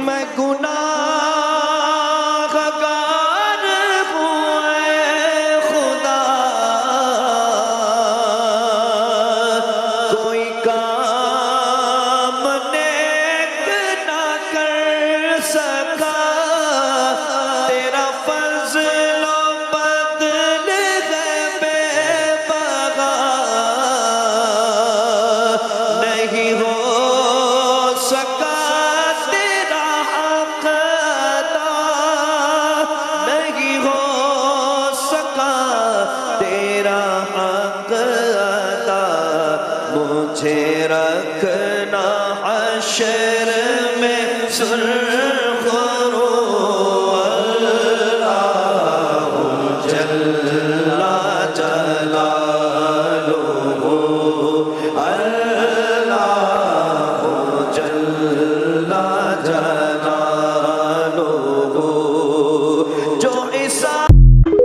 میں گناہگار ہوں اے خدا، کوئی کام نیک نہ کر سکا، تیرا فضل و بدل ہے بے بغا، نہیں ہو سکا تیرا حق ادا، نہیں ہو سکا تیرا حق ادا، مجھے رکھنا حشر میں